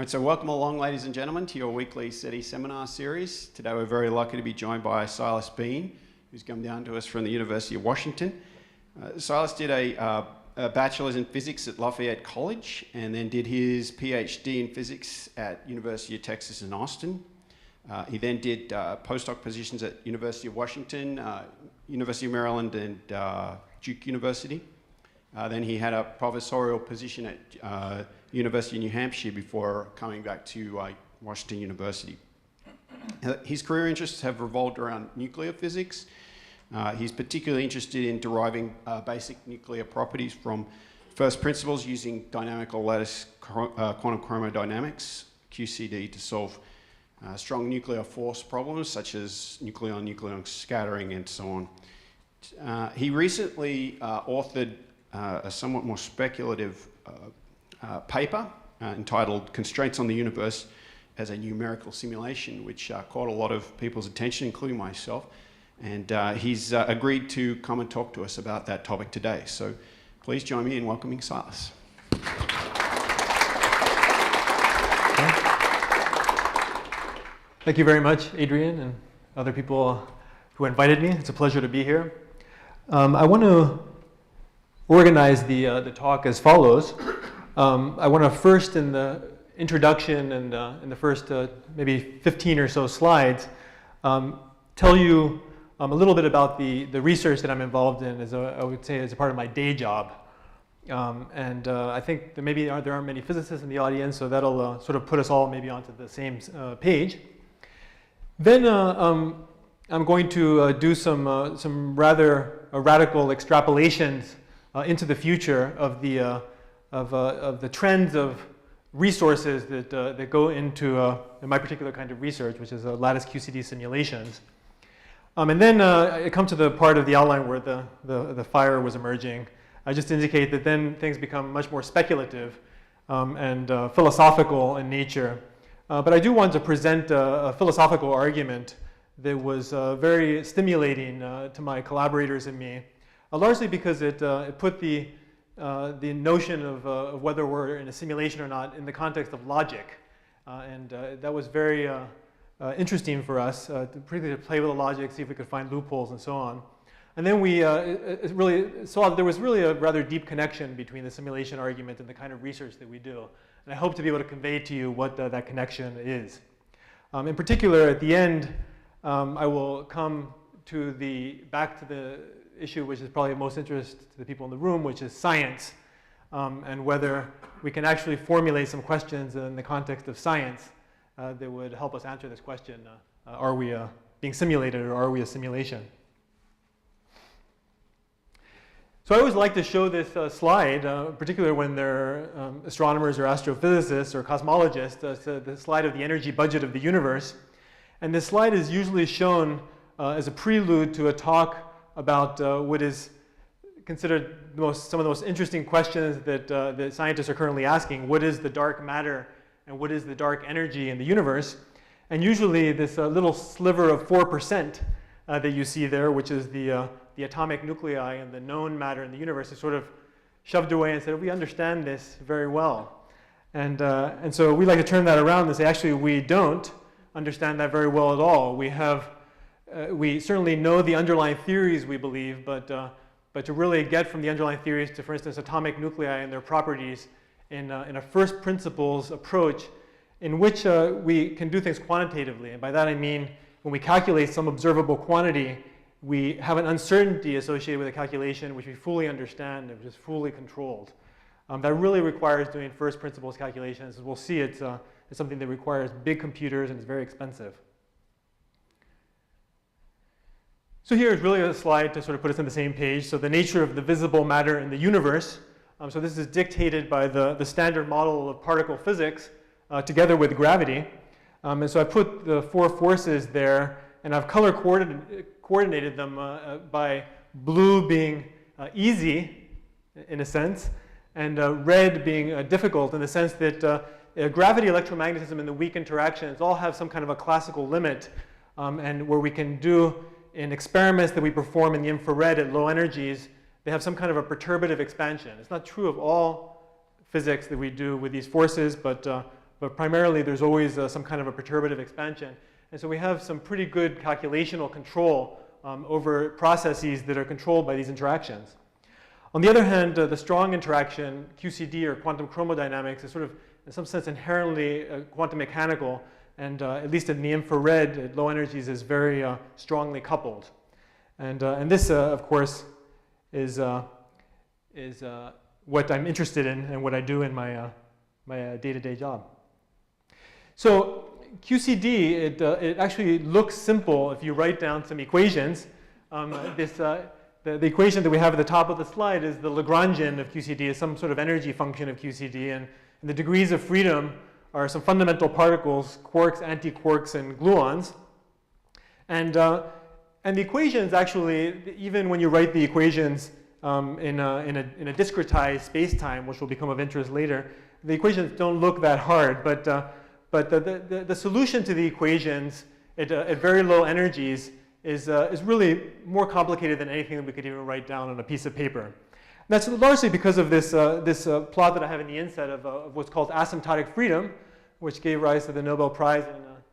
Right, so welcome along, ladies and gentlemen, to your weekly SETI seminar series. Today we're very lucky to be joined by Silas Beane, who's come down to us from the University of Washington. Silas did a bachelor's in physics at Lafayette College and then did his PhD in physics at University of Texas in Austin. He then did postdoc positions at University of Washington, University of Maryland, and Duke University. Then he had a professorial position at University of New Hampshire before coming back to Washington University. His career interests have revolved around nuclear physics. He's particularly interested in deriving basic nuclear properties from first principles using dynamical lattice quantum chromodynamics, QCD, to solve strong nuclear force problems such as nucleon-nucleon scattering and so on. He recently authored a somewhat more speculative paper entitled Constraints on the Universe as a Numerical Simulation, which caught a lot of people's attention, including myself. And he's agreed to come and talk to us about that topic today. So please join me in welcoming Silas. Thank you very much, Adrian, and other people who invited me. It's a pleasure to be here. I want to organize the talk as follows. I want to first, in the introduction and in the first maybe 15 or so slides, tell you a little bit about the research that I'm involved in, I would say, as a part of my day job. I think that maybe there aren't many physicists in the audience, so that'll sort of put us all maybe onto the same page. Then I'm going to do some rather radical extrapolations into the future of the trends of resources that go into my particular kind of research, which is lattice QCD simulations. And then I come to the part of the outline where the fire was emerging. I just indicate that then things become much more speculative and philosophical in nature. But I do want to present a philosophical argument that was very stimulating to my collaborators and me, largely because it put the notion of whether we're in a simulation or not in the context of logic. That was very interesting for us, particularly to play with the logic, see if we could find loopholes and so on. And then we really saw that there was really a rather deep connection between the simulation argument and the kind of research that we do. And I hope to be able to convey to you what that connection is. In particular, at the end, I will come back to the issue which is probably of most interest to the people in the room, which is science, and whether we can actually formulate some questions in the context of science that would help us answer this question. Are we being simulated, or are we a simulation? So I always like to show this slide, particularly when they're astronomers or astrophysicists or cosmologists, the slide of the energy budget of the universe. And this slide is usually shown as a prelude to a talk about what is considered some of the most interesting questions that scientists are currently asking. What is the dark matter and what is the dark energy in the universe? And usually this little sliver of 4% that you see there, which is the atomic nuclei and the known matter in the universe, is sort of shoved away and said, we understand this very well. And so we like to turn that around and say, actually, we don't understand that very well at all. We certainly know the underlying theories, we believe, but to really get from the underlying theories to, for instance, atomic nuclei and their properties in a first principles approach in which we can do things quantitatively. And by that I mean when we calculate some observable quantity, we have an uncertainty associated with the calculation which we fully understand and which is fully controlled. That really requires doing first principles calculations. As we'll see, it's something that requires big computers and is very expensive. So here is really a slide to sort of put us on the same page. So the nature of the visible matter in the universe. So this is dictated by the standard model of particle physics together with gravity. And so I put the four forces there, and I've color coordinated them by blue being easy, in a sense, and red being difficult, in the sense that gravity, electromagnetism, and the weak interactions all have some kind of a classical limit, and where we can do in experiments that we perform in the infrared at low energies, they have some kind of a perturbative expansion. It's not true of all physics that we do with these forces, but but primarily there's always some kind of a perturbative expansion. And so we have some pretty good calculational control over processes that are controlled by these interactions. On the other hand, the strong interaction, QCD or quantum chromodynamics, is sort of, in some sense, inherently quantum mechanical, and at least in the infrared, at low energies, is very strongly coupled. And this, of course, is what I'm interested in and what I do in my day-to-day job. So QCD, it actually looks simple if you write down some equations. The equation that we have at the top of the slide is the Lagrangian of QCD, is some sort of energy function of QCD, and the degrees of freedom are some fundamental particles, quarks, antiquarks, and gluons. And the equations actually, even when you write the equations in a discretized space-time, which will become of interest later, the equations don't look that hard, but the solution to the equations at very low energies is really more complicated than anything that we could even write down on a piece of paper. And that's largely because of this plot that I have in the inset of what's called asymptotic freedom, which gave rise to the Nobel Prize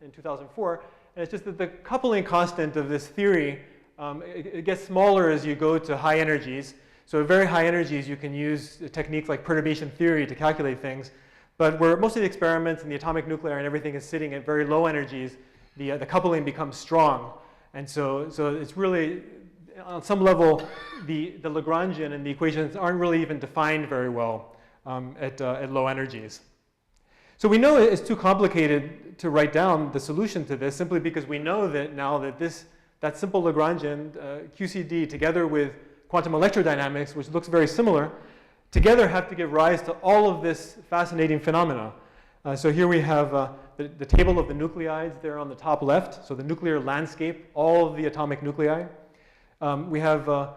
in 2004. And it's just that the coupling constant of this theory, it gets smaller as you go to high energies. So at very high energies, you can use techniques like perturbation theory to calculate things. But where most of the experiments and the atomic nuclei and everything is sitting at very low energies, the coupling becomes strong. And so it's really, on some level, the Lagrangian and the equations aren't really even defined very well at low energies. So we know it's too complicated to write down the solution to this, simply because we know that now that simple Lagrangian, QCD, together with quantum electrodynamics, which looks very similar, together have to give rise to all of this fascinating phenomena. So here we have the table of the nucleides there on the top left, so the nuclear landscape, all of the atomic nuclei. We have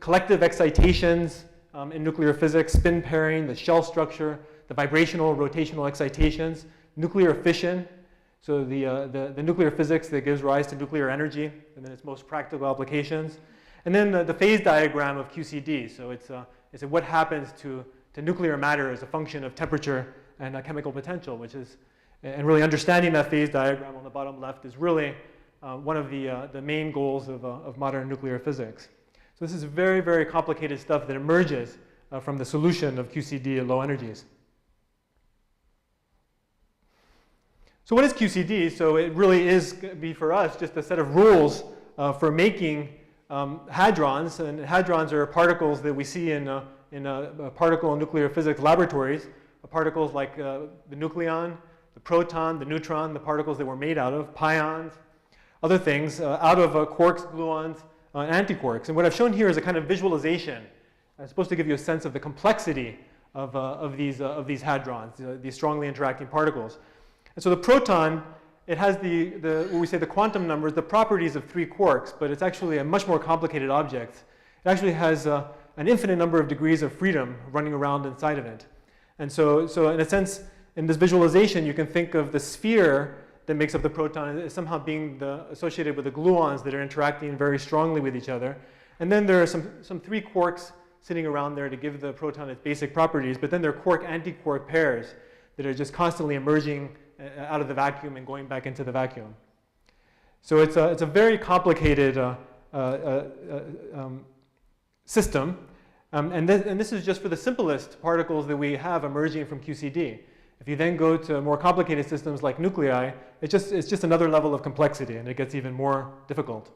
collective excitations in nuclear physics, spin pairing, the shell structure, the vibrational, rotational excitations, nuclear fission, so the nuclear physics that gives rise to nuclear energy and then its most practical applications. And then the phase diagram of QCD, so it's what happens to nuclear matter as a function of temperature and chemical potential, and really understanding that phase diagram on the bottom left is really one of the main goals of modern nuclear physics. So this is very, very complicated stuff that emerges from the solution of QCD at low energies. So what is QCD? So it really is going to be for us just a set of rules for making hadrons, and hadrons are particles that we see in particle and nuclear physics laboratories, particles like the nucleon, the proton, the neutron, the particles that we're made out of, pions, other things, out of quarks, gluons, and antiquarks. And what I've shown here is a kind of visualization. It's supposed to give you a sense of the complexity of these hadrons, these strongly interacting particles. And so the proton, it has when we say the quantum numbers, the properties of 3 quarks, but it's actually a much more complicated object. It actually has an infinite number of degrees of freedom running around inside of it. And so in a sense, in this visualization, you can think of the sphere that makes up the proton as somehow being associated with the gluons that are interacting very strongly with each other. And then there are some 3 quarks sitting around there to give the proton its basic properties, but then there are quark-antiquark pairs that are just constantly emerging out of the vacuum and going back into the vacuum. So it's a very complicated system, and this is just for the simplest particles that we have emerging from QCD. If you then go to more complicated systems like nuclei, it's just another level of complexity, and it gets even more difficult.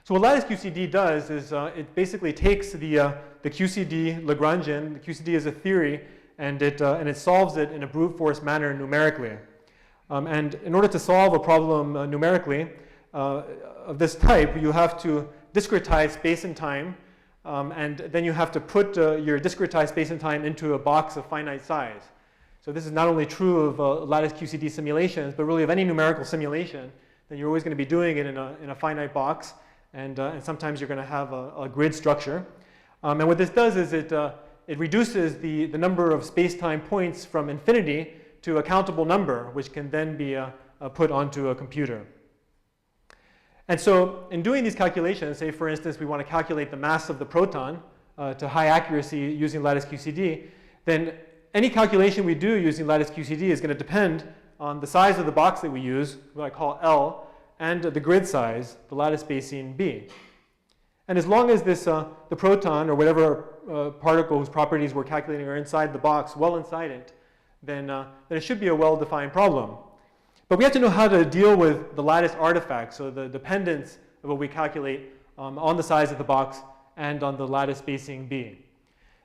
So what lattice QCD does is it basically takes the QCD Lagrangian. The QCD is a theory, and it solves it in a brute force manner numerically. And in order to solve a problem numerically of this type, you have to discretize space and time, and then you have to put your discretized space and time into a box of finite size. So this is not only true of lattice QCD simulations, but really of any numerical simulation, then you're always going to be doing it in a finite box, and sometimes you're going to have a grid structure. And what this does is it reduces the number of space-time points from infinity to a countable number, which can then be put onto a computer. And so in doing these calculations, say for instance we want to calculate the mass of the proton to high accuracy using lattice QCD, then any calculation we do using lattice QCD is going to depend on the size of the box that we use, what I call L, and the grid size, the lattice spacing B. And as long as this, the proton or whatever particle whose properties we're calculating are inside the box, well inside it, then it should be a well-defined problem. But we have to know how to deal with the lattice artifacts, so the dependence of what we calculate on the size of the box and on the lattice spacing B.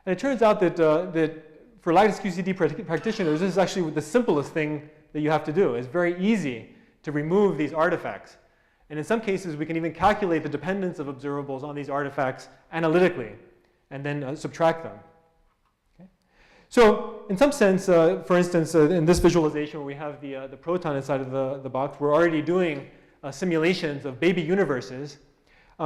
And it turns out that for lattice QCD practitioners, this is actually the simplest thing that you have to do. It's very easy to remove these artifacts. And in some cases, we can even calculate the dependence of observables on these artifacts analytically and then subtract them. Okay? So in some sense, for instance, in this visualization where we have the proton inside of the box, we're already doing simulations of baby universes.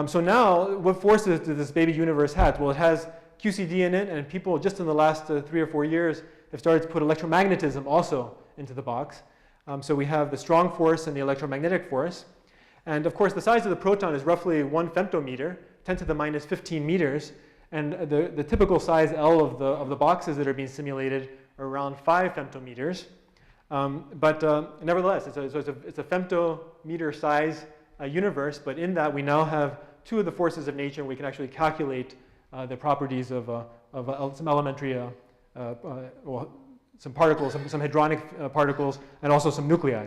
So now, what forces does this baby universe have? Well, it has QCD in it, and people just in the last 3 or 4 years have started to put electromagnetism also into the box. So we have the strong force and the electromagnetic force. And of course, the size of the proton is roughly 1 femtometer, 10 to the minus 15 meters. And the typical size L of the boxes that are being simulated are around 5 femtometers. But nevertheless, it's a femtometer size universe. But in that, we now have 2 of the forces of nature, and we can actually calculate the properties of some elementary, some particles, some hadronic particles, and also some nuclei.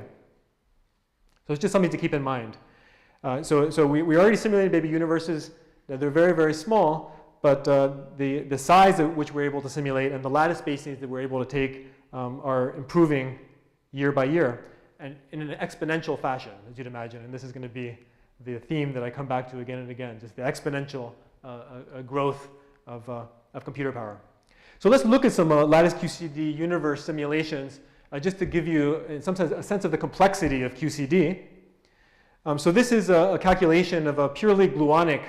So it's just something to keep in mind. So we already simulated baby universes. They're very, very small, but the size at which we're able to simulate and the lattice spacings that we're able to take are improving year by year, and in an exponential fashion, as you'd imagine. And this is going to be the theme that I come back to again and again, just the exponential growth of computer power. So let's look at some lattice QCD universe simulations just to give you, in some sense, a sense of the complexity of QCD. So this is a calculation of a purely gluonic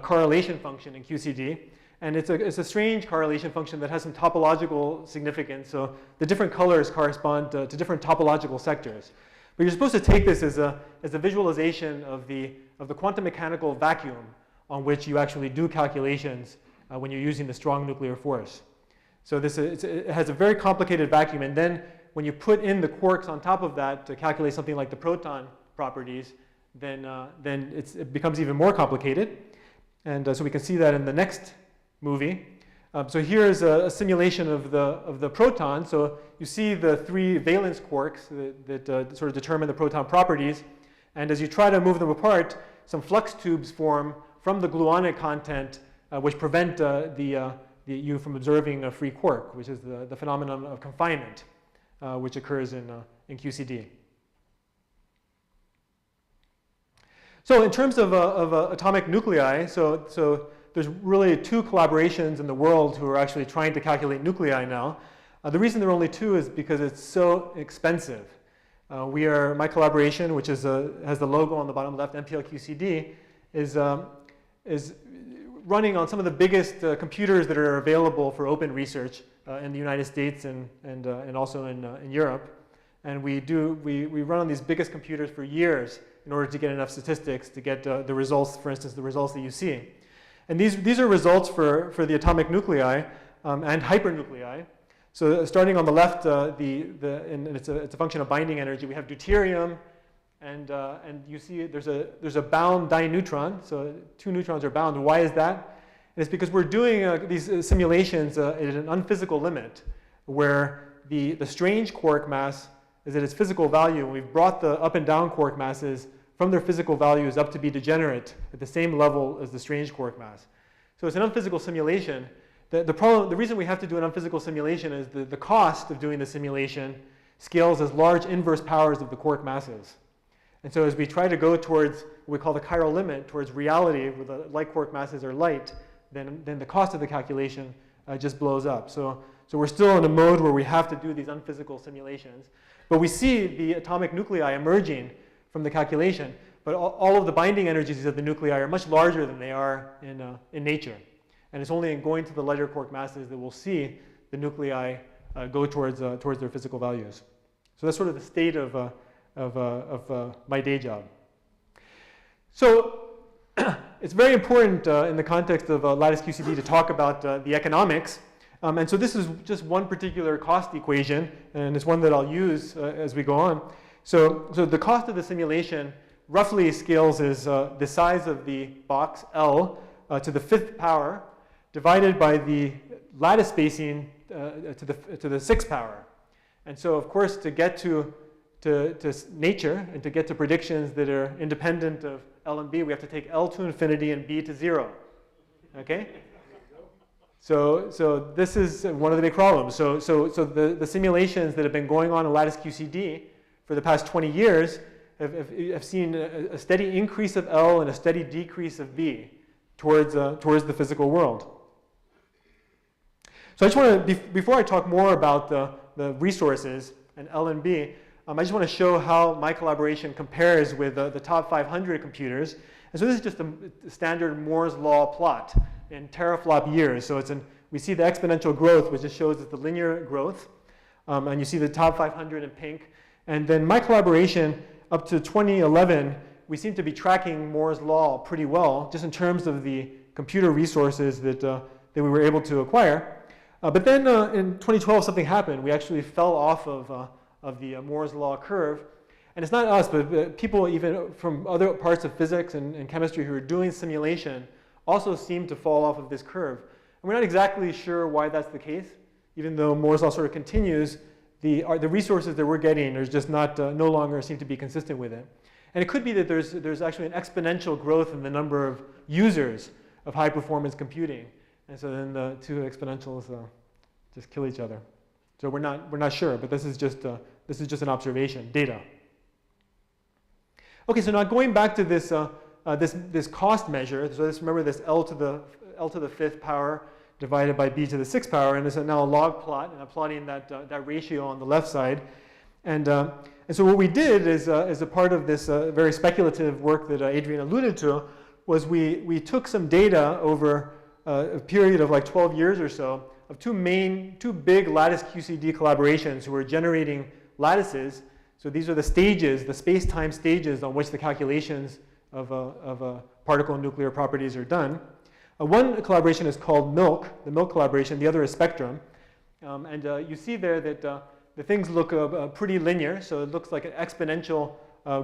correlation function in QCD. And it's a strange correlation function that has some topological significance. So the different colors correspond to different topological sectors. But you're supposed to take this as a visualization of the quantum mechanical vacuum on which you actually do calculations when you're using the strong nuclear force. So it has a very complicated vacuum, and then when you put in the quarks on top of that to calculate something like the proton properties, then it becomes even more complicated. And so we can see that in the next movie. So here is a simulation of the proton. So you see the 3 valence quarks that sort of determine the proton properties. And as you try to move them apart, some flux tubes form from the gluonic content, which prevent you from observing a free quark, which is the phenomenon of confinement, which occurs in QCD. So in terms of atomic nuclei, so there's really 2 collaborations in the world who are actually trying to calculate nuclei now. The reason there are only 2 is because it's so expensive. My collaboration, which has the logo on the bottom left, MPL-QCD, is running on some of the biggest computers that are available for open research in the United States and also in Europe. And we run on these biggest computers for years in order to get enough statistics to get the results, for instance, the results that you see. And these are results for the atomic nuclei and hypernuclei. So starting on the left, and it's a function of binding energy. We have deuterium, and you see there's a bound dineutron. So 2 neutrons are bound. Why is that? And it's because we're doing these simulations at an unphysical limit, where the strange quark mass is at its physical value, and we've brought the up and down quark masses from their physical values up to be degenerate at the same level as the strange quark mass. So it's an unphysical simulation. The reason we have to do an unphysical simulation is the cost of doing the simulation scales as large inverse powers of the quark masses. And so as we try to go towards what we call the chiral limit, towards reality, where the light quark masses are light, then the cost of the calculation just blows up. So we're still in a mode where we have to do these unphysical simulations. But we see the atomic nuclei emerging from the calculation, but all of the binding energies of the nuclei are much larger than they are in nature. And it's only in going to the lighter quark masses that we'll see the nuclei go towards their physical values. So that's sort of the state of my day job. So it's very important in the context of lattice QCD to talk about the economics. And so this is just one particular cost equation, and it's one that I'll use as we go on. So the cost of the simulation roughly scales as the size of the box L to the 5th power divided by the lattice spacing to the 6th power. And so, of course, to get to nature and to get to predictions that are independent of L and B, we have to take L to infinity and B to 0. Okay? So this is one of the big problems. So the simulations that have been going on in lattice QCD for the past 20 years have seen a steady increase of L and a steady decrease of B towards the physical world. So I just want to, before I talk more about the resources and L and B, I just want to show how my collaboration compares with the top 500 computers. And so this is just a standard Moore's law plot in teraflop years. So we see the exponential growth, which just shows the linear growth. And you see the top 500 in pink. And then my collaboration up to 2011, we seem to be tracking Moore's law pretty well, just in terms of the computer resources that we were able to acquire. But then in 2012, something happened. We actually fell off of the Moore's law curve. And it's not us, but people even from other parts of physics and chemistry who are doing simulation also seem to fall off of this curve. And we're not exactly sure why that's the case. Even though Moore's law sort of continues, the resources that we're getting are just not no longer seem to be consistent with it. And it could be that there's actually an exponential growth in the number of users of high performance computing. And so then the two exponentials just kill each other. So we're not sure, but this is just an observation, data. Okay, so now going back to this this cost measure. So remember this L to the 5th power divided by B to the 6th power, and this is now a log plot, and I'm plotting that ratio on the left side. And so what we did is as a part of this very speculative work that Adrian alluded to, was we took some data over a period of like 12 years or so of two big lattice QCD collaborations who were generating lattices. So these are the stages, the space-time stages on which the calculations of particle nuclear properties are done. One collaboration is called MILK, the MILK collaboration. The other is Spectrum. And you see there that the things look pretty linear. So it looks like an exponential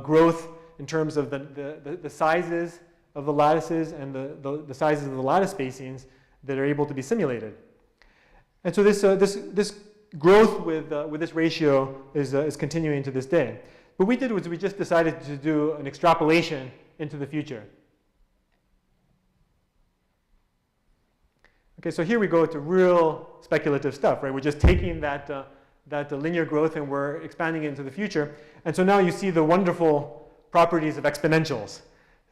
growth in terms of the sizes of the lattices and the sizes of the lattice spacings that are able to be simulated. And so this growth with this ratio is continuing to this day. What we did was we just decided to do an extrapolation into the future. Okay, so here we go to real speculative stuff, right? We're just taking that linear growth and we're expanding it into the future. And so now you see the wonderful properties of exponentials.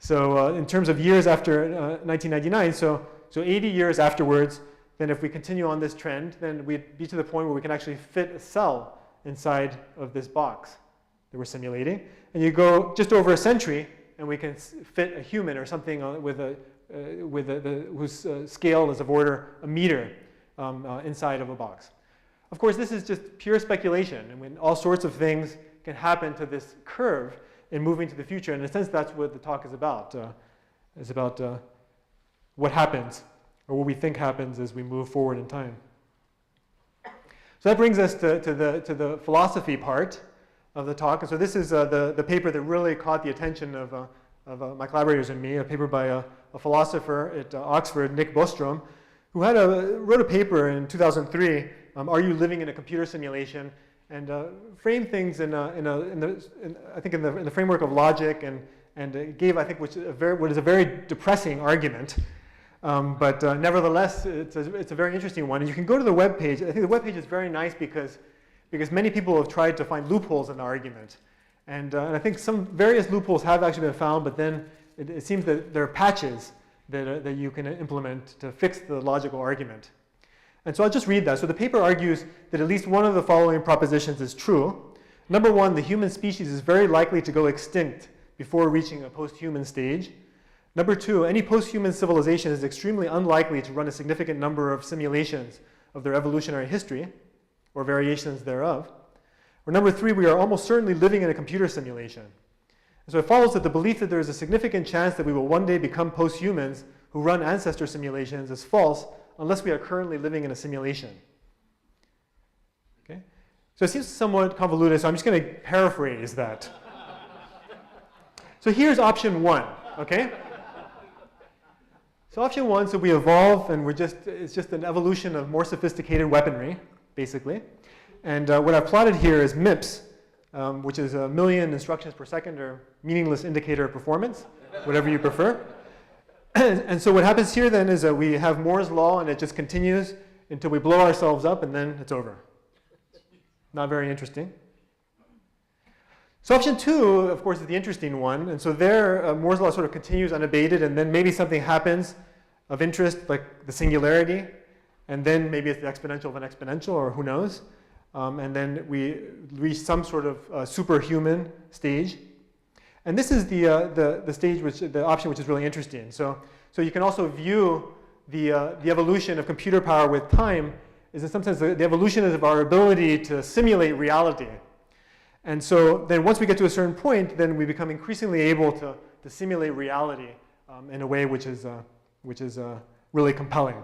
So in terms of years after 1999, so 80 years afterwards, then if we continue on this trend, then we'd be to the point where we can actually fit a cell inside of this box that we're simulating. And you go just over a century, and we can fit a human or something whose scale is of order a meter inside of a box. Of course, this is just pure speculation, and when all sorts of things can happen to this curve in moving to the future. And in a sense, that's what the talk is about. What happens, or what we think happens as we move forward in time. So that brings us to the philosophy part of the talk. And so this is the paper that really caught the attention of my collaborators and me, a paper by a philosopher at Oxford, Nick Bostrom, who wrote a paper in 2003, Are You Living in a Computer Simulation? And framed things in the framework of logic, and gave, I think, what is a very depressing argument. But nevertheless, it's a very interesting one. And you can go to the webpage. I think the webpage is very nice because many people have tried to find loopholes in the argument. And I think some various loopholes have actually been found, but then it seems that there are patches that you can implement to fix the logical argument. And so I'll just read that. So the paper argues that at least one of the following propositions is true. Number one, the human species is very likely to go extinct before reaching a post-human stage. Number two, any post-human civilization is extremely unlikely to run a significant number of simulations of their evolutionary history, or variations thereof. Or number three, we are almost certainly living in a computer simulation. And so it follows that the belief that there is a significant chance that we will one day become post-humans who run ancestor simulations is false unless we are currently living in a simulation. Okay? So it seems somewhat convoluted, so I'm just going to paraphrase that. So here's option 1, okay? So option 1, so we evolve and it's just an evolution of more sophisticated weaponry, basically. And what I've plotted here is MIPS, which is 1,000,000 instructions per second, or meaningless indicator of performance, whatever you prefer. And so what happens here then is that we have Moore's law, and it just continues until we blow ourselves up, and then it's over. Not very interesting. So option 2, of course, is the interesting one. And so there, Moore's law sort of continues unabated, and then maybe something happens of interest, like the singularity, and then maybe it's the exponential of an exponential, or who knows. And then we reach some sort of superhuman stage. And this is the stage, the option which is really interesting. So you can also view the evolution of computer power with time is in some sense the evolution of our ability to simulate reality. And so then once we get to a certain point, then we become increasingly able to simulate reality in a way which is really compelling.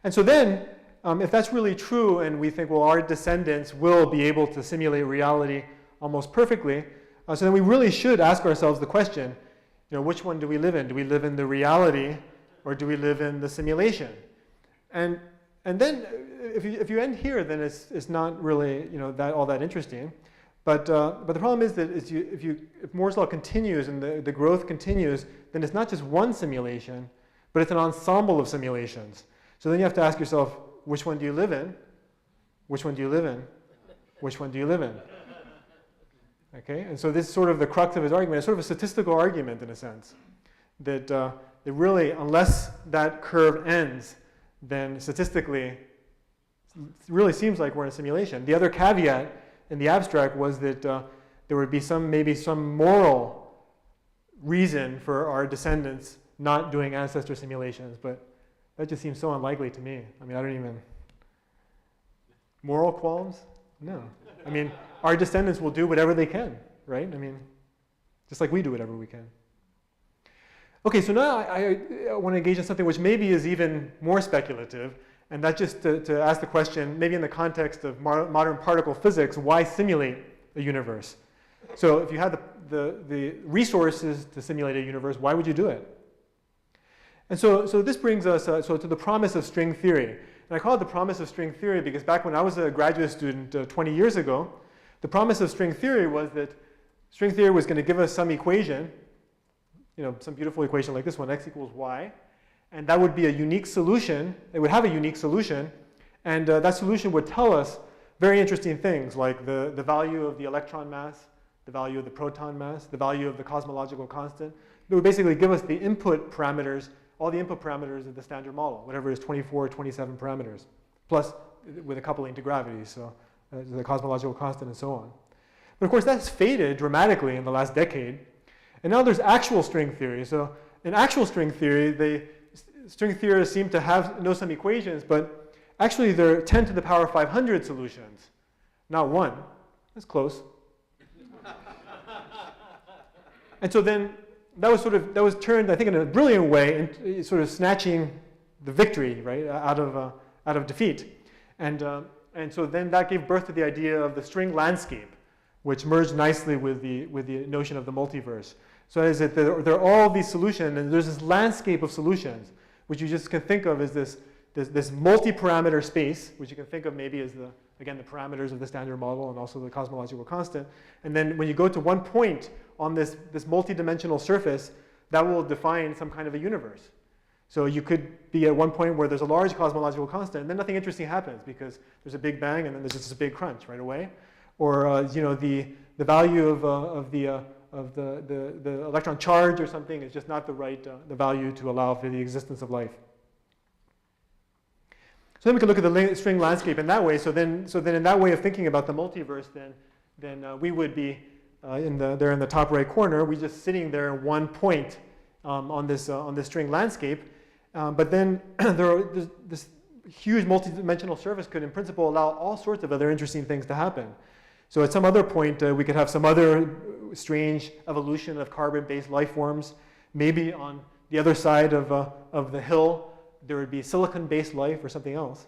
And so then, if that's really true, and we think, well, our descendants will be able to simulate reality almost perfectly, so then we really should ask ourselves the question, which one do we live in? Do we live in the reality, or do we live in the simulation? And then, if you end here, then it's not really all that interesting. But the problem is that if Moore's law continues and the growth continues, then it's not just one simulation, but it's an ensemble of simulations. So then you have to ask yourself, which one do you live in? Which one do you live in? Which one do you live in? Okay, and so this is sort of the crux of his argument. It's sort of a statistical argument in a sense, that it really, unless that curve ends, then statistically, it really seems like we're in a simulation. The other caveat in the abstract was that there would be maybe some moral reason for our descendants not doing ancestor simulations, but that just seems so unlikely to me. I mean, I don't even... Moral qualms? No. I mean, our descendants will do whatever they can, right? I mean, just like we do whatever we can. Okay, so now I want to engage in something which maybe is even more speculative, and that's just to ask the question, maybe in the context of modern particle physics, why simulate a universe? So if you had the resources to simulate a universe, why would you do it? And so this brings us to the promise of string theory. And I call it the promise of string theory because back when I was a graduate student 20 years ago, the promise of string theory was that string theory was going to give us some equation, some beautiful equation like this one, x equals y, and that would be a unique solution. It would have a unique solution, and that solution would tell us very interesting things like the value of the electron mass, the value of the proton mass, the value of the cosmological constant. It would basically give us the input parameters, all the input parameters of the standard model, whatever is 24 or 27 parameters, plus with a coupling to gravity, so the cosmological constant and so on. But of course that's faded dramatically in the last decade, and now there's actual string theory. So in actual string theory, string theorists seem to know some equations, but actually they're 10 to the power 500 solutions, not 1. That's close. And so then that was turned, I think, in a brilliant way, into sort of snatching the victory, right, out of defeat. And so then that gave birth to the idea of the string landscape, which merged nicely with the notion of the multiverse. So as that there are all these solutions, and there's this landscape of solutions, which you just can think of as this multi-parameter space, which you can think of maybe as the parameters of the standard model and also the cosmological constant. And then when you go to one point on this multi-dimensional surface, that will define some kind of a universe. So you could be at one point where there's a large cosmological constant, and then nothing interesting happens because there's a big bang and then there's just a big crunch right away. Or the value of the electron charge or something is just not the value to allow for the existence of life. So then we can look at the string landscape in that way. So then in that way of thinking about the multiverse, then we would be there in the top right corner. We're just sitting there at one point on this string landscape. But then this huge multidimensional surface could, in principle, allow all sorts of other interesting things to happen. So at some other point, we could have some other strange evolution of carbon-based life forms. Maybe on the other side of the hill, there would be silicon-based life or something else.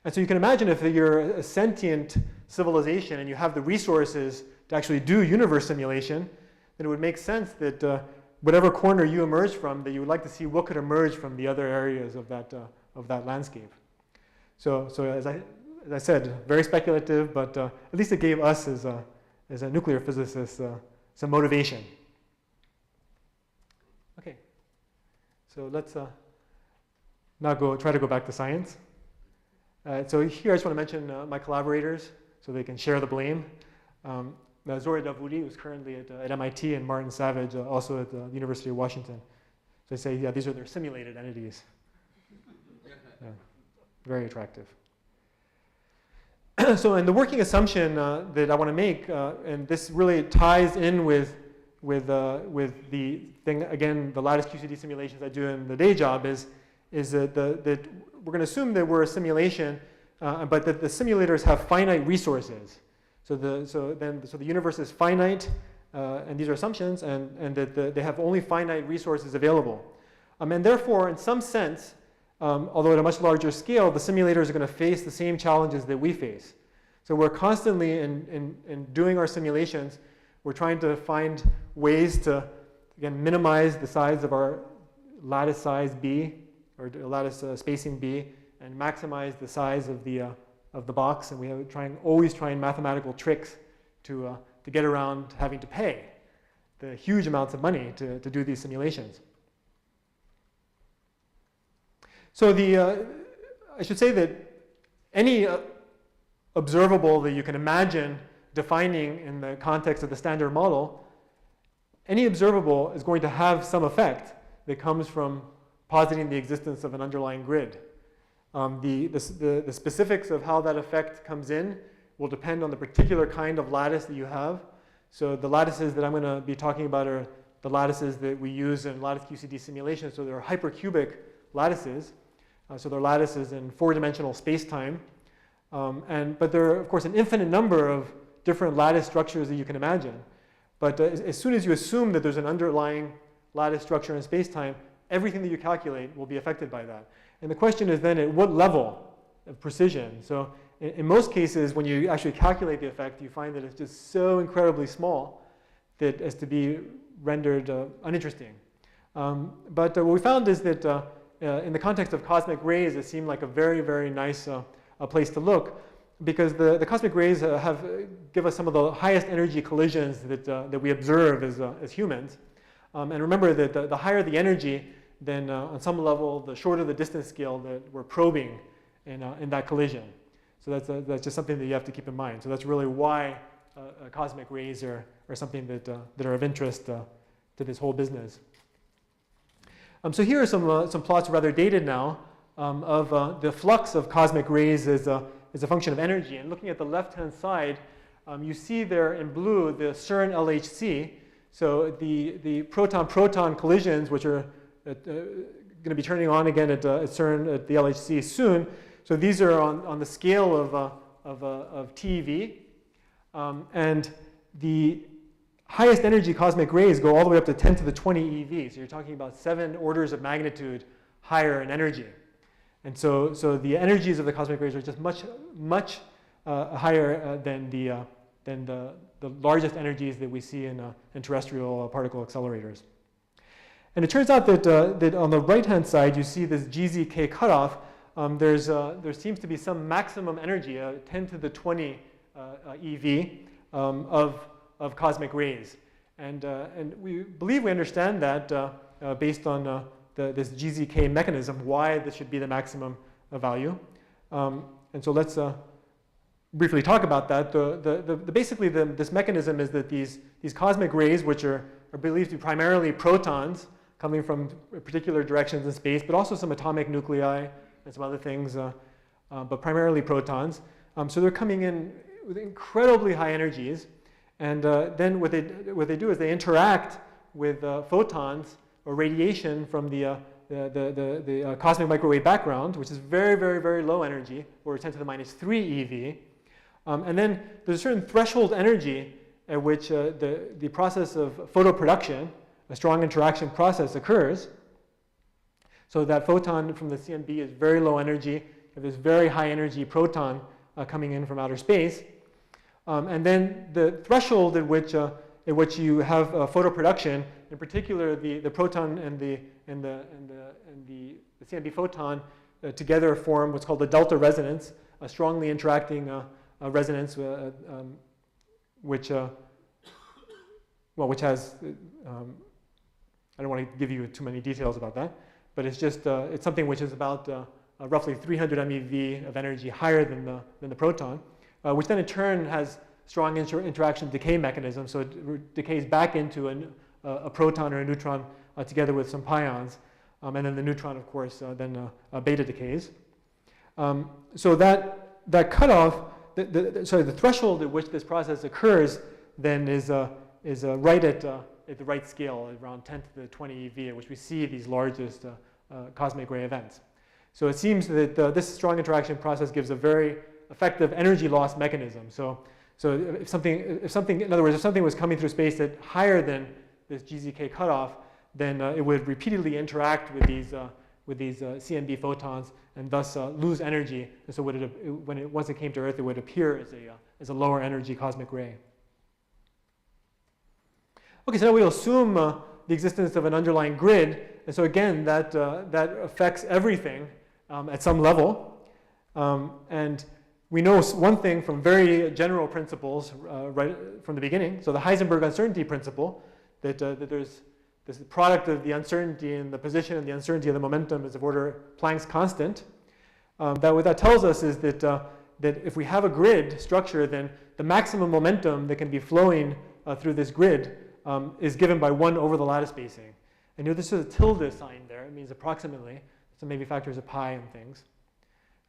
And so you can imagine if you're a sentient civilization and you have the resources to actually do universe simulation, then it would make sense that whatever corner you emerge from, that you would like to see what could emerge from the other areas of that landscape. So as I said, very speculative, but at least it gave us as a nuclear physicist some motivation. Okay, so let's now try to go back to science. So here I just want to mention my collaborators so they can share the blame. Zora Davoudi, who's currently at MIT, and Martin Savage, also at the University of Washington. So they say, yeah, these are their simulated entities. Yeah, very attractive. So, and the working assumption that I want to make, and this really ties in with the thing, again, the lattice QCD simulations I do in the day job, is that we're going to assume that we're a simulation, but that the simulators have finite resources. So the universe is finite, and these are assumptions, and that they have only finite resources available. And therefore, in some sense, although at a much larger scale, the simulators are going to face the same challenges that we face. So we're constantly, in doing our simulations, we're trying to find ways to, again, minimize the size of our lattice size B, or lattice spacing B, and maximize the size of the box. And we have always trying mathematical tricks to get around having to pay the huge amounts of money to do these simulations. So I should say that any observable that you can imagine defining in the context of the standard model, any observable is going to have some effect that comes from positing the existence of an underlying grid. The specifics of how that effect comes in will depend on the particular kind of lattice that you have. So the lattices that I'm going to be talking about are the lattices that we use in lattice QCD simulation. So they're hypercubic lattices. So they're lattices in four-dimensional space-time. But there are, of course, an infinite number of different lattice structures that you can imagine. But as soon as you assume that there's an underlying lattice structure in space-time, everything that you calculate will be affected by that. And the question is then at what level of precision? So in most cases, when you actually calculate the effect, you find that it's just so incredibly small that as to be rendered uninteresting. But what we found is that in the context of cosmic rays, it seemed like a very, very nice place to look, because the cosmic rays give us some of the highest energy collisions that we observe as humans. And remember that the higher the energy, then on some level, the shorter the distance scale that we're probing in that collision. So that's just something that you have to keep in mind. So that's really why cosmic rays are something that are of interest to this whole business. So here are some plots, rather dated now, of the flux of cosmic rays as a function of energy. And looking at the left-hand side, you see there in blue the CERN LHC. So the proton-proton collisions, which are going to be turning on again at CERN at the LHC soon. So these are on the scale of TeV. And the highest energy cosmic rays go all the way up to 10 to the 20 EV. So you're talking about 7 orders of magnitude higher in energy. And so the energies of the cosmic rays are just much higher than the largest energies that we see in terrestrial particle accelerators. And it turns out that on the right-hand side, you see this GZK cutoff. There seems to be some maximum energy, 10 to the 20 EV of cosmic rays. And we believe we understand that based on this GZK mechanism, why this should be the maximum value. And so let's briefly talk about that. Basically, this mechanism is that these cosmic rays, which are believed to be primarily protons coming from particular directions in space, but also some atomic nuclei and some other things, but primarily protons. So they're coming in with incredibly high energies. And then what they do is they interact with photons or radiation from the cosmic microwave background, which is very, very, very low energy, or 10 to the minus 3 EV. And then there's a certain threshold energy at which the process of photoproduction, a strong interaction process, occurs. So that photon from the CMB is very low energy. You have this very high energy proton coming in from outer space. And then the threshold at which you have photoproduction, in particular the proton and the CMB photon together form what's called the delta resonance, a strongly interacting resonance, which has, I don't want to give you too many details about that, but it's just it's something which is about roughly 300 MeV of energy higher than the proton, which then in turn has strong interaction decay mechanism, so it decays back into a proton or a neutron together with some pions, and then the neutron, of course, then beta decays. So that cutoff, the threshold at which this process occurs, then is right at the right scale, around 10 to the 20 eV, at which we see these largest cosmic ray events. So it seems that this strong interaction process gives a very effective energy loss mechanism. So if something, in other words, if something was coming through space at higher than this GZK cutoff, then it would repeatedly interact with these CMB photons and thus lose energy. And so once it came to Earth, it would appear as a lower energy cosmic ray. Okay, so now we'll assume the existence of an underlying grid. And so again, that affects everything at some level. And we know one thing from very general principles right from the beginning. So the Heisenberg uncertainty principle, that there's this product of the uncertainty in the position and the uncertainty of the momentum is of order Planck's constant. What that tells us is that if we have a grid structure, then the maximum momentum that can be flowing through this grid is given by 1 over the lattice spacing. And this is a tilde sign there. It means approximately. So maybe factors of pi and things.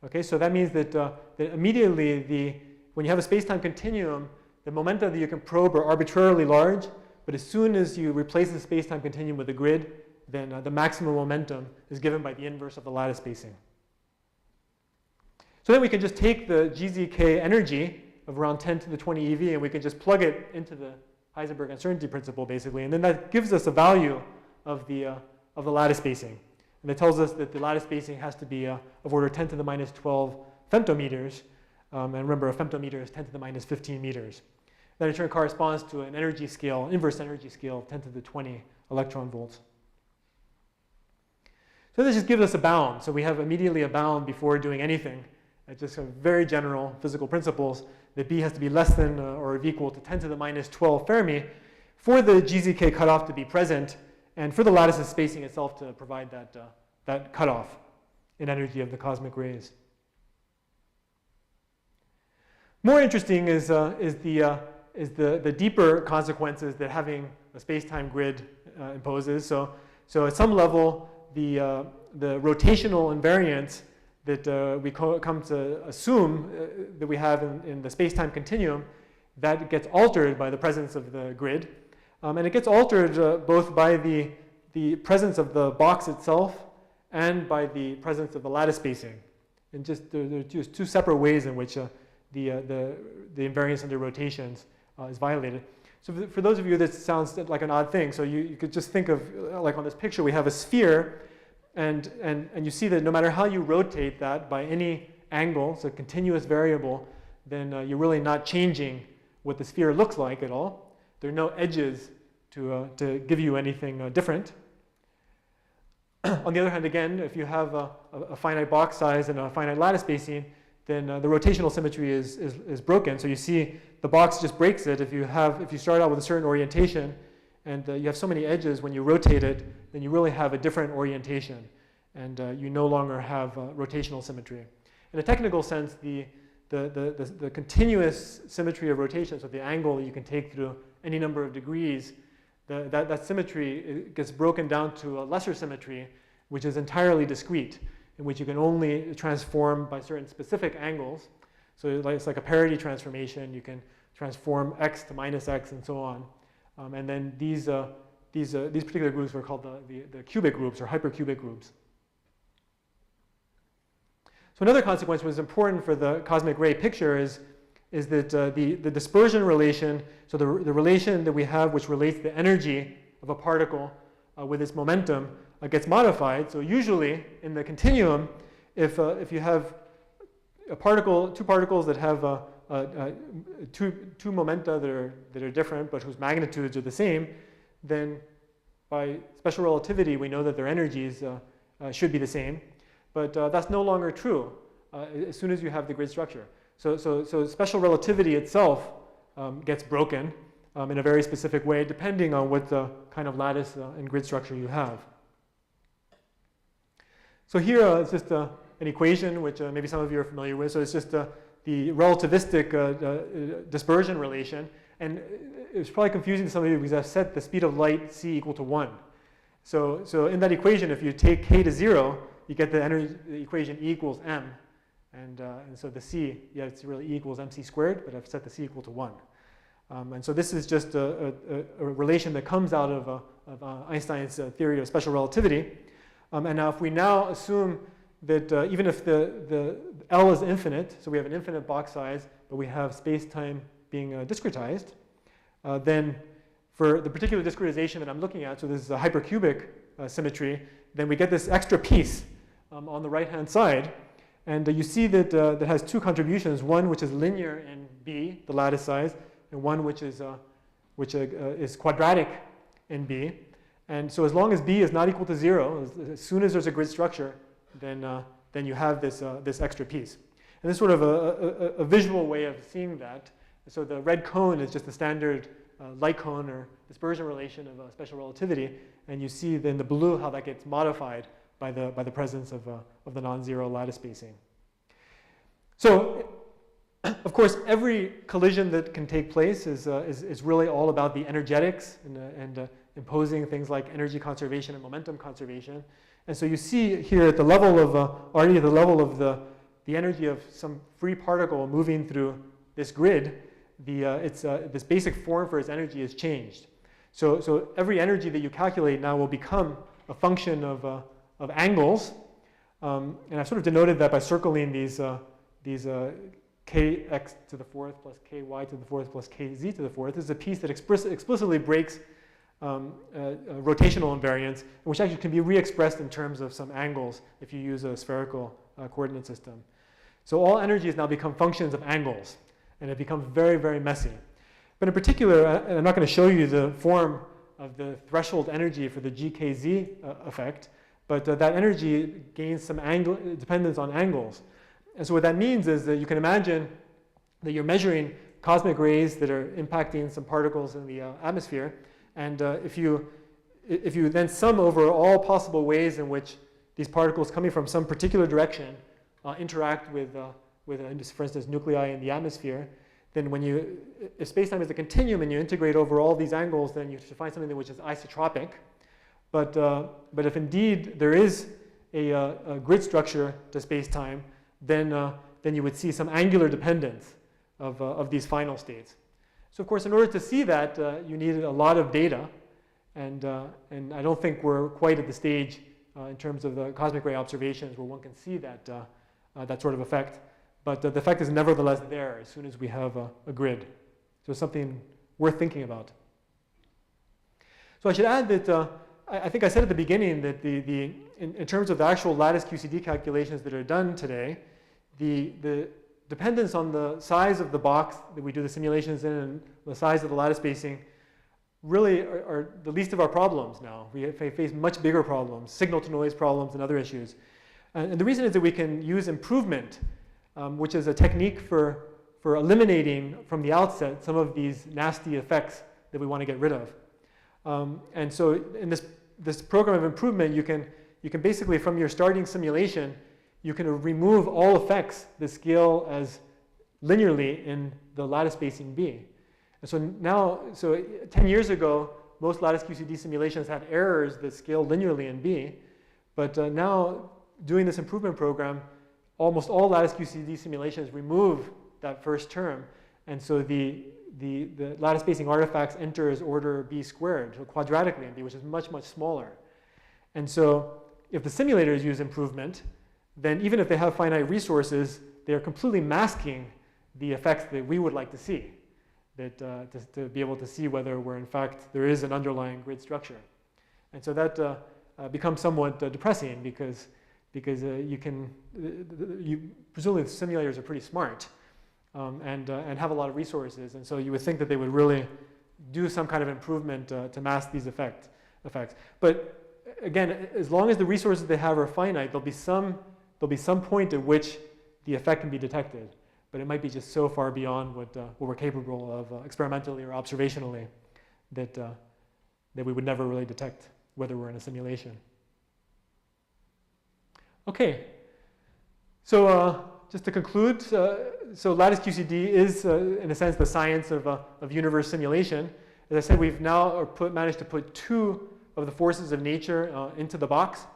Okay, so that means that immediately when you have a space-time continuum, the momenta that you can probe are arbitrarily large, but as soon as you replace the space-time continuum with a grid, then the maximum momentum is given by the inverse of the lattice spacing. So then we can just take the GZK energy of around 10 to the 20 eV and we can just plug it into the Heisenberg uncertainty principle basically, and then that gives us a value of the lattice spacing. And it tells us that the lattice spacing has to be of order 10 to the minus 12 femtometers. And remember, a femtometer is 10 to the minus 15 meters. That in turn corresponds to an energy scale, inverse energy scale of 10 to the 20 electron volts. So this just gives us a bound. So we have immediately a bound before doing anything. It's just very general physical principles that B has to be less than or equal to 10 to the minus 12 Fermi for the GZK cutoff to be present, and for the lattice's spacing itself to provide that cutoff in energy of the cosmic rays. More interesting is the deeper consequences that having a space-time grid imposes. So at some level, the rotational invariance that we come to assume that we have in the space-time continuum, that gets altered by the presence of the grid. And it gets altered both by the presence of the box itself and by the presence of the lattice spacing. And there are just two separate ways in which the invariance under rotations is violated. So for those of you, this sounds like an odd thing. So you could just think of, like on this picture, we have a sphere, and you see that no matter how you rotate that by any angle, it's a continuous variable, then you're really not changing what the sphere looks like at all. There are no edges to give you anything different. On the other hand, again, if you have a finite box size and a finite lattice spacing, then the rotational symmetry is broken. So you see the box just breaks it. If you start out with a certain orientation and you have so many edges, when you rotate it, then you really have a different orientation, and you no longer have rotational symmetry. In a technical sense, the continuous symmetry of rotation, so the angle that you can take through any number of degrees, that symmetry gets broken down to a lesser symmetry, which is entirely discrete, in which you can only transform by certain specific angles. So it's like a parity transformation. You can transform x to minus x and so on. And then these particular groups were called the cubic groups or hypercubic groups. So another consequence which is important for the cosmic ray picture is that the dispersion relation, so the relation that we have which relates the energy of a particle with its momentum, gets modified. So usually in the continuum, if you have two particles that have two momenta that are different but whose magnitudes are the same, then by special relativity we know that their energies should be the same. But that's no longer true as soon as you have the grid structure. So special relativity itself gets broken in a very specific way, depending on what kind of lattice and grid structure you have. So here it's just an equation which maybe some of you are familiar with. So it's just the relativistic dispersion relation. And it's probably confusing to some of you because I've set the speed of light c equal to 1. So in that equation, if you take k to 0, you get the equation E equals m. And so the c, yeah, it's really E equals mc squared, but I've set the c equal to 1. And so this is just a relation that comes out of Einstein's theory of special relativity. And now if we now assume that even if the L is infinite, so we have an infinite box size, but we have space-time being discretized, then for the particular discretization that I'm looking at, so this is a hypercubic symmetry, then we get this extra piece on the right-hand side. And you see that that has two contributions, one which is linear in B, the lattice size, and one which is quadratic in B. And so as long as B is not equal to 0, as soon as there's a grid structure, then you have this extra piece. And this is sort of a visual way of seeing that. So the red cone is just the standard light cone or dispersion relation of special relativity. And you see then the blue how that gets modified by the presence of the non-zero lattice spacing. So, of course, every collision that can take place is really all about the energetics and imposing things like energy conservation and momentum conservation. And so you see here at the level of already at the level of the energy of some free particle moving through this grid, this basic form for its energy is changed. So every energy that you calculate now will become a function of angles, and I've sort of denoted that by circling these kx to the fourth plus ky to the fourth plus kz to the fourth. This is a piece that explicitly breaks rotational invariance, which actually can be re-expressed in terms of some angles if you use a spherical coordinate system. So all energies now become functions of angles, and it becomes very, very messy. But in particular, and I'm not going to show you the form of the threshold energy for the GKZ effect, but that energy gains some dependence on angles. And so what that means is that you can imagine that you're measuring cosmic rays that are impacting some particles in the atmosphere. And if you then sum over all possible ways in which these particles coming from some particular direction interact with for instance, nuclei in the atmosphere, then if space-time is a continuum and you integrate over all these angles, then you should find something which is isotropic. But if indeed there is a grid structure to space-time, then you would see some angular dependence of these final states. So of course, in order to see that, you need a lot of data, and I don't think we're quite at the stage in terms of the cosmic ray observations where one can see that sort of effect. But the effect is nevertheless there as soon as we have a grid. So it's something worth thinking about. So I should add that I think I said at the beginning that in terms of the actual lattice QCD calculations that are done today, the dependence on the size of the box that we do the simulations in and the size of the lattice spacing really are the least of our problems now. We face much bigger problems, signal-to-noise problems and other issues. And the reason is that we can use improvement, which is a technique for eliminating from the outset some of these nasty effects that we want to get rid of. And so in this program of improvement, you can basically, from your starting simulation, you can remove all effects that scale as linearly in the lattice spacing B. And so now, 10 years ago, most lattice QCD simulations had errors that scale linearly in B. But now, doing this improvement program, almost all lattice QCD simulations remove that first term. And so the lattice spacing artifacts enter as order B squared, so quadratically in B, which is much, much smaller. And so if the simulators use improvement, then even if they have finite resources, they're completely masking the effects that we would like to see, to be able to see whether there is an underlying grid structure. And so that become somewhat depressing because presumably the simulators are pretty smart and have a lot of resources, and so you would think that they would really do some kind of improvement to mask these effects. But again, as long as the resources they have are finite, there'll be some point at which the effect can be detected, but it might be just so far beyond what we're capable of experimentally or observationally that we would never really detect whether we're in a simulation. Okay, so just to conclude, so lattice QCD is, in a sense, the science of universe simulation. As I said, we've now managed to put two of the forces of nature into the box.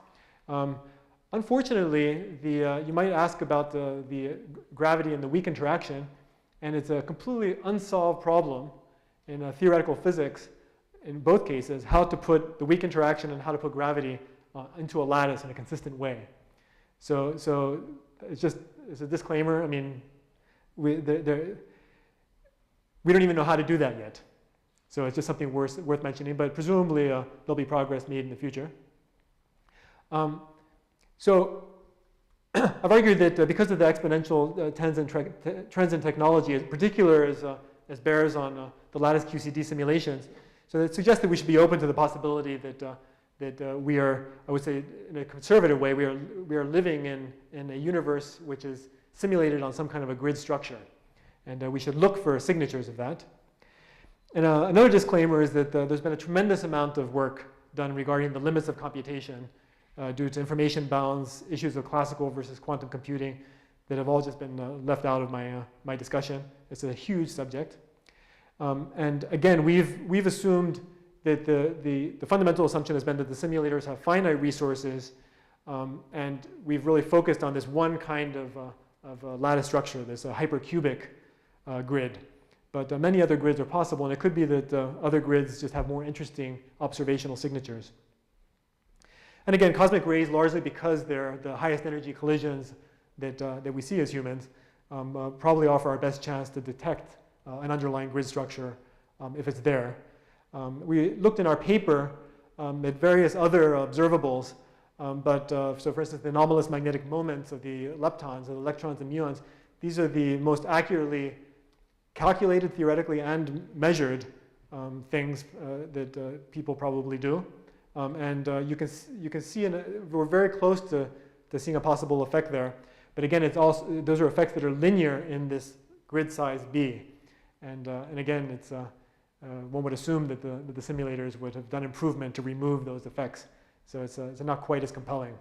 Unfortunately, you might ask about the gravity and the weak interaction, and it's a completely unsolved problem in theoretical physics in both cases, how to put the weak interaction and how to put gravity into a lattice in a consistent way. So it's a disclaimer. I mean, we don't even know how to do that yet. So it's just something worth mentioning, but presumably there'll be progress made in the future. So I've argued that because of the exponential trends in technology, in particular as bears on the lattice QCD simulations, so it suggests that we should be open to the possibility that we are, I would say in a conservative way, we are living in a universe which is simulated on some kind of a grid structure. And we should look for signatures of that. And another disclaimer is that there's been a tremendous amount of work done regarding the limits of computation due to information bounds, issues of classical versus quantum computing that have all just been left out of my discussion. It's a huge subject. And again, we've assumed that the fundamental assumption has been that the simulators have finite resources, and we've really focused on this one kind of lattice structure, this hypercubic grid. But many other grids are possible, and it could be that other grids just have more interesting observational signatures. And again, cosmic rays, largely because they're the highest energy collisions that we see as humans, probably offer our best chance to detect an underlying grid structure if it's there. We looked in our paper at various other observables, so for instance, the anomalous magnetic moments of the leptons, the electrons and muons, these are the most accurately calculated theoretically and measured things that people probably do. And you can see, we're very close to seeing a possible effect there. But again, those are effects that are linear in this grid size B. And again, it's one would assume that the simulators would have done improvement to remove those effects. So it's not quite as compelling.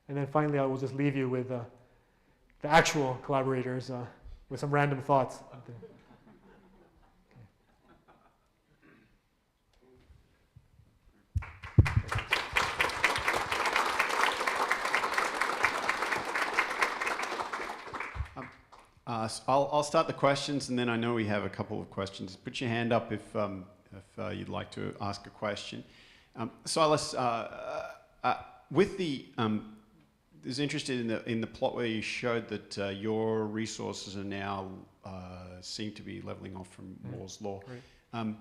And then finally, I will just leave you with the actual collaborators with some random thoughts. I'll start the questions, and then I know we have a couple of questions. Put your hand up if you'd like to ask a question. Silas, is interested in the plot where you showed that your resources are now seem to be leveling off from Moore's law. Right.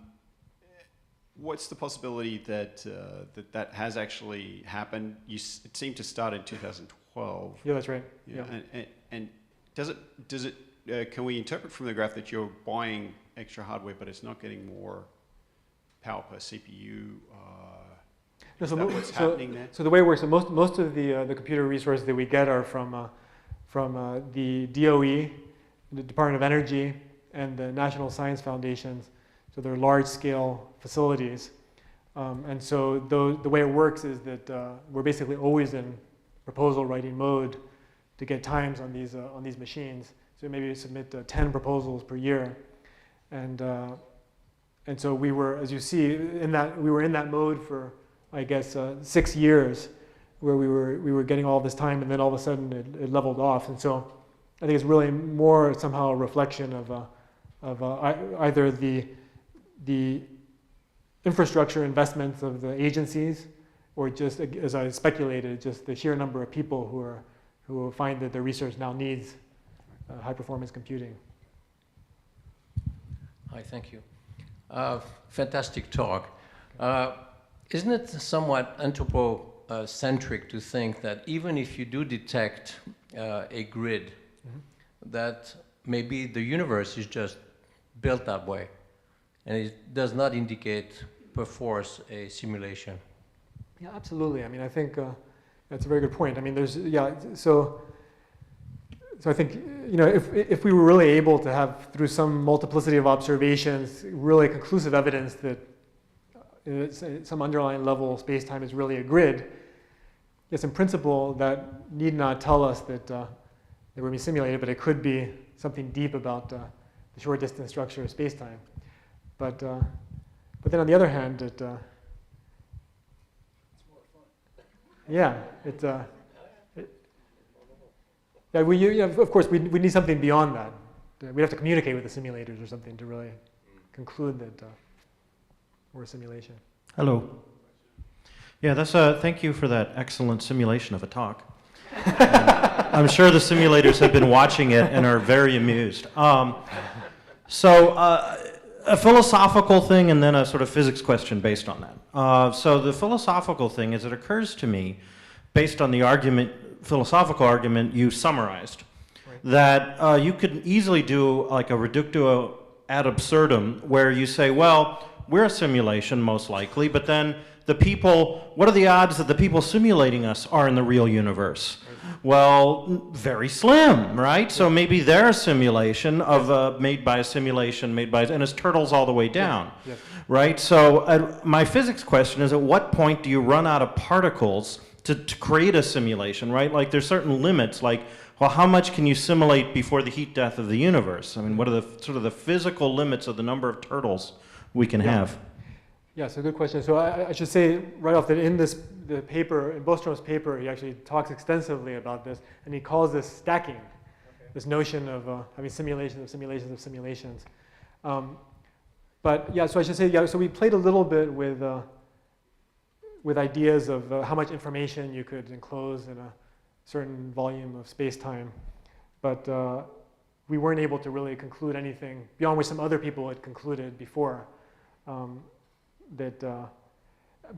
What's the possibility that that has actually happened? It seemed to start in 2012. Yeah, that's right. Yeah. And does it? Can we interpret from the graph that you're buying extra hardware, but it's not getting more power per CPU? Is that what's happening there? So the way it works, so most of the computer resources that we get are from the DOE, the Department of Energy, and the National Science Foundations. So they're large-scale facilities, and so the way it works is that we're basically always in proposal writing mode to get times on these machines. So maybe we submit 10 proposals per year, and so we were, as you see, we were in that mode for, I guess, 6 years, where we were getting all this time, and then all of a sudden it leveled off. And so I think it's really more somehow a reflection of either the infrastructure investments of the agencies, or just, as I speculated, just the sheer number of people who find that their research now needs high-performance computing. Hi, thank you. Fantastic talk. Isn't it somewhat anthropocentric to think that even if you do detect a grid, that maybe the universe is just built that way, and it does not indicate per force a simulation? Yeah, absolutely. I mean, I think that's a very good point. I mean, so I think, if we were really able to have, through some multiplicity of observations, really conclusive evidence that some underlying level space-time is really a grid, yes, in principle, that need not tell us that they were being simulated, but it could be something deep about the short distance structure of space-time. But then on the other hand, it's more fun. Yeah, of course, we need something beyond that. We have to communicate with the simulators or something to really conclude that we're a simulation. Hello. Yeah, thank you for that excellent simulation of a talk. I'm sure the simulators have been watching it and are very amused. A philosophical thing and then a sort of physics question based on that. So the philosophical thing is, it occurs to me, based on the philosophical argument you summarized, right, that you could easily do like a reductio ad absurdum, where you say, well, we're a simulation most likely, but then what are the odds that the people simulating us are in the real universe? Well, very slim, right? So maybe they're a simulation of made by a simulation and it's turtles all the way down, right? So my physics question is, at what point do you run out of particles to create a simulation, right? Like there's certain limits, like, well, how much can you simulate before the heat death of the universe? I mean, what are the physical limits of the number of turtles we can have? Yeah, so good question. So I should say right off that in the paper, in Bostrom's paper, he actually talks extensively about this, and he calls this stacking, this notion of having simulations of simulations of simulations. But yeah, so I should say, so we played a little bit with ideas of how much information you could enclose in a certain volume of space-time, but we weren't able to really conclude anything beyond what some other people had concluded before. That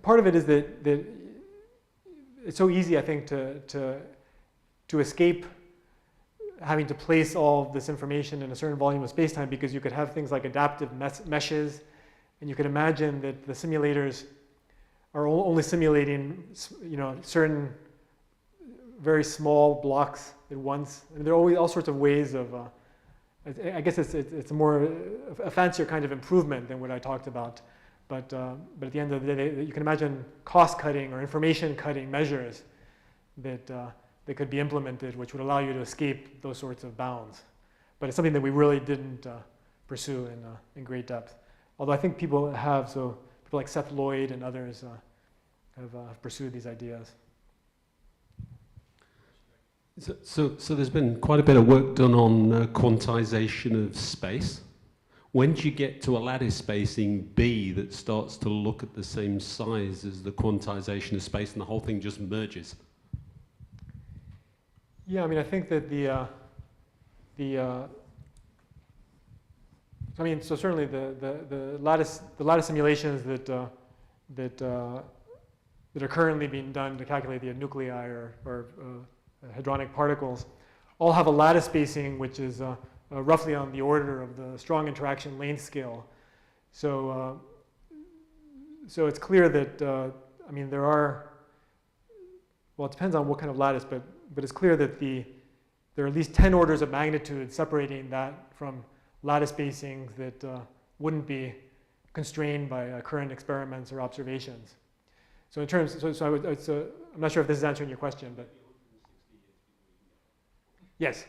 part of it is that it's so easy, I think, to escape having to place all of this information in a certain volume of space-time, because you could have things like adaptive meshes, and you could imagine that the simulators are only simulating, certain very small blocks at once. And there are always all sorts of ways of. I guess it's a fancier kind of improvement than what I talked about. But at the end of the day, you can imagine cost-cutting or information-cutting measures that could be implemented, which would allow you to escape those sorts of bounds. But it's something that we really didn't pursue in great depth. Although I think people have, so people like Seth Lloyd and others have pursued these ideas. So there's been quite a bit of work done on quantization of space. When do you get to a lattice spacing B that starts to look at the same size as the quantization of space, and the whole thing just merges? Yeah, I mean, I think that so certainly the lattice simulations that are currently being done to calculate the nuclei or hadronic particles all have a lattice spacing which is roughly on the order of the strong interaction length scale. So it's clear that there are, well, it depends on what kind of lattice, but it's clear that there are at least 10 orders of magnitude separating that from lattice spacings that wouldn't be constrained by current experiments or observations. So in terms, I'm not sure if this is answering your question, but yes.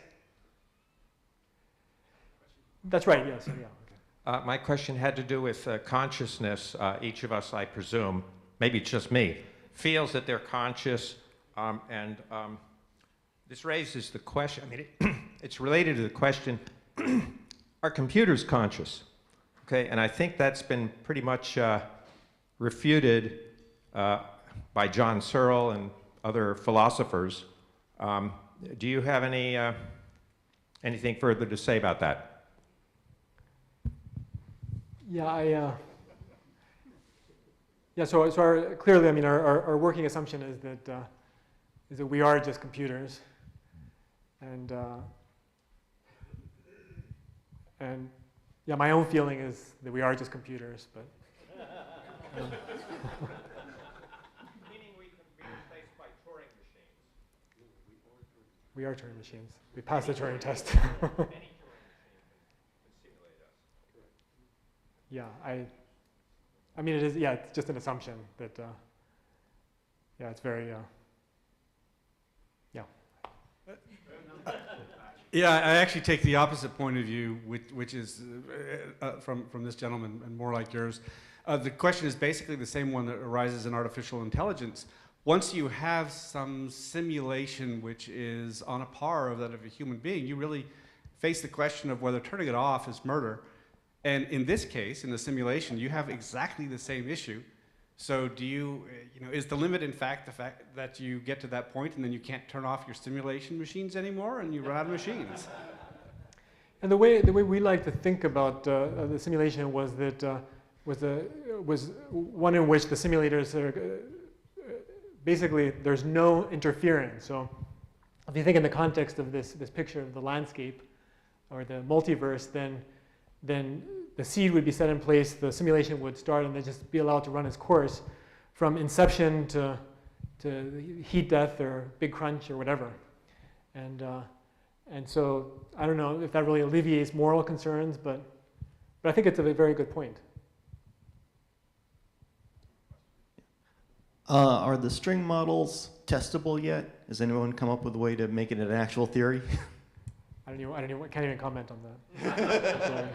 That's right, yes. Yeah, okay. My question had to do with consciousness. Each of us, I presume, maybe it's just me, feels that they're conscious, and this raises the question, it's related to the question, are computers conscious? Okay, and I think that's been pretty much refuted by John Searle and other philosophers. Do you have anything further to say about that? Yeah, Yeah, so clearly, I mean, our working assumption is that we are just computers, and yeah, my own feeling is that we are just computers, but. Meaning we can be replaced by Turing machines. We are Turing machines. We passed the Turing test. Any Turing machine can simulate us. Yeah, I mean, it is. Yeah, it's just an assumption that. Yeah, it's very. Yeah. Yeah, I actually take the opposite point of view, which is from this gentleman and more like yours. The question is basically the same one that arises in artificial intelligence. Once you have some simulation which is on a par of that of a human being, you really face the question of whether turning it off is murder. And in this case, in the simulation, you have exactly the same issue. So do you, is the limit in fact the fact that you get to that point and then you can't turn off your simulation machines anymore and you run out of machines? And the way we like to think about the simulation was that was one in which the simulators are basically there's no interference. So if you think in the context of this picture of the landscape or the multiverse, then the seed would be set in place, the simulation would start, and then just be allowed to run its course from inception to heat death or big crunch or whatever. And so I don't know if that really alleviates moral concerns, but I think it's a very good point. Are the string models testable yet? Has anyone come up with a way to make it an actual theory? I can't even comment on that. Sorry.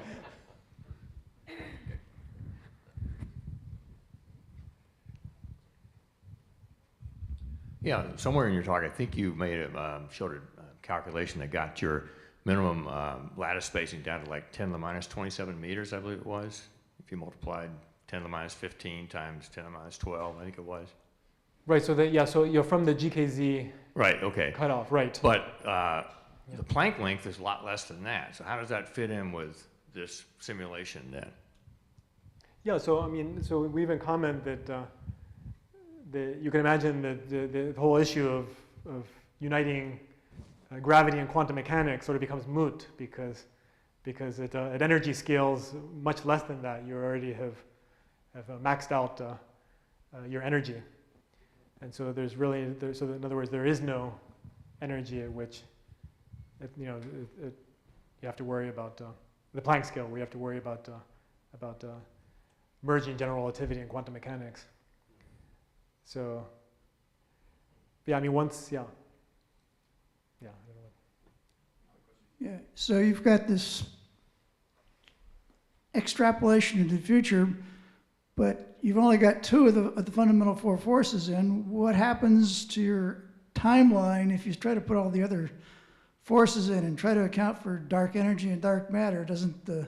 Yeah, somewhere in your talk, I think you showed a calculation that got your minimum lattice spacing down to like 10 to the minus 27 meters, I believe it was. If you multiplied 10 to the minus 15 times 10 to the minus 12, I think it was. Right. So so you're from the GKZ. Right. Okay. Cutoff. Right. But the Planck length is a lot less than that. So how does that fit in with this simulation then? Yeah. So I mean, so we even comment that you can imagine that the whole issue of uniting gravity and quantum mechanics sort of becomes moot because at energy scales much less than that, you already have maxed out your energy. And so so in other words, there is no energy at which, you have to worry about the Planck scale, where you have to worry about merging general relativity and quantum mechanics. So, yeah, I mean, I don't know. Yeah, so you've got this extrapolation into the future, but you've only got two of the fundamental four forces in. What happens to your timeline if you try to put all the other forces in and try to account for dark energy and dark matter? Doesn't the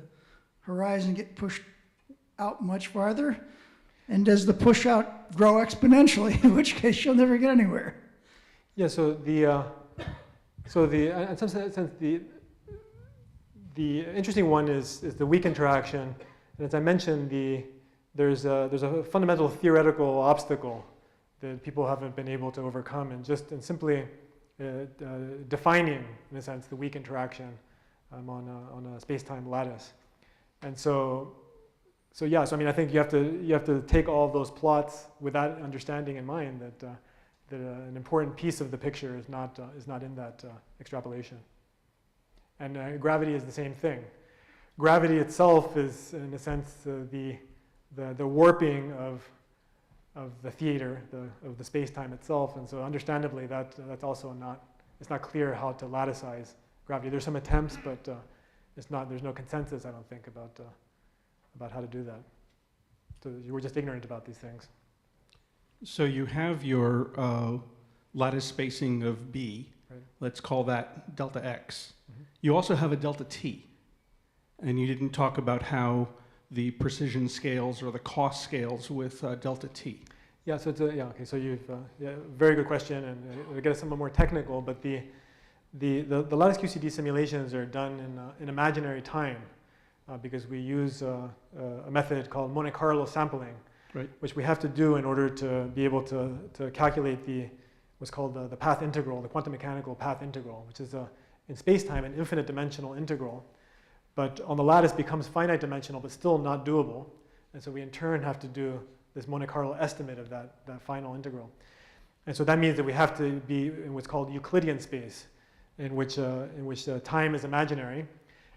horizon get pushed out much farther? And does the push out grow exponentially, in which case you'll never get anywhere? Yeah, so in some sense, the interesting one is the weak interaction. And as I mentioned, there's a fundamental theoretical obstacle that people haven't been able to overcome, and simply defining, in a sense, the weak interaction on a space-time lattice. And so I mean, I think you have to take all of those plots with that understanding in mind that an important piece of the picture is not in that extrapolation. And gravity is the same thing. Gravity itself is, in a sense, the warping of the theater, of the space-time itself, and so understandably that's also it's not clear how to lattiциze gravity. There's some attempts, but there's no consensus, I don't think, about how to do that. So you were just ignorant about these things. So you have your lattice spacing of B. Right. Let's call that delta X. Mm-hmm. You also have a delta T. And you didn't talk about how the precision scales or the cost scales with delta T. Yeah, so okay. So you've very good question, and I guess some more technical. But the lattice QCD simulations are done in imaginary time because we use a method called Monte Carlo sampling. Right. which we have to do in order to be able to calculate what's called the path integral, the quantum mechanical path integral, which is in space-time an infinite dimensional integral, but on the lattice becomes finite dimensional, but still not doable. And so we in turn have to do this Monte Carlo estimate of that final integral. And so that means that we have to be in what's called Euclidean space, in which time is imaginary.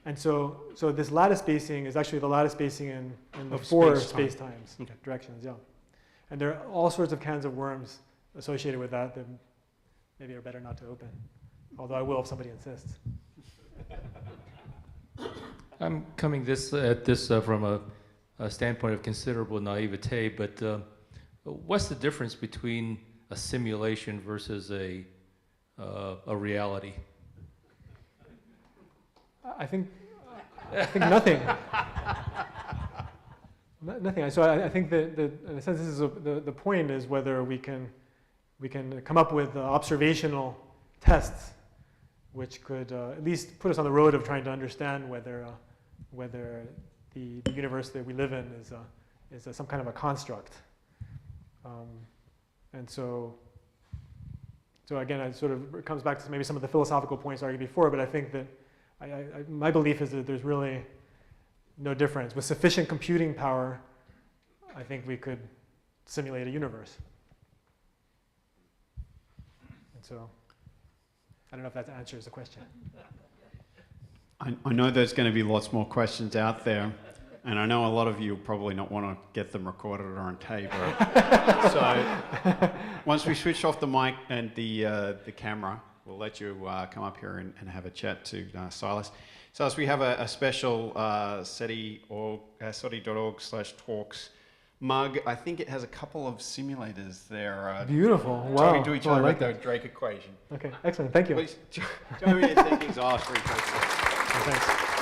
And so this lattice spacing is actually the lattice spacing in the Of four space-time. space-times directions, yeah. And there are all sorts of cans of worms associated with that maybe are better not to open. Although I will if somebody insists. I'm coming at this from a standpoint of considerable naivete, but what's the difference between a simulation versus a reality? I think nothing. Nothing. So I think that in a sense this is the point is whether we can come up with observational tests which could at least put us on the road of trying to understand whether the universe that we live in is some kind of a construct. And so again, it sort of comes back to maybe some of the philosophical points argued before, but I think that my belief is that there's really no difference. With sufficient computing power, I think we could simulate a universe. And so I don't know if that answers the question. I know there's going to be lots more questions out there, and I know a lot of you will probably not want to get them recorded or on tape. So once we switch off the mic and the camera, we'll let you come up here and have a chat to Silas. Silas, we have a special SETI.org/talks mug. I think it has a couple of simulators there. Beautiful. Wow. Talking to each other like about the Drake equation. Okay, excellent. Thank you. Please join me in thanking Silas for his presentation. Thanks.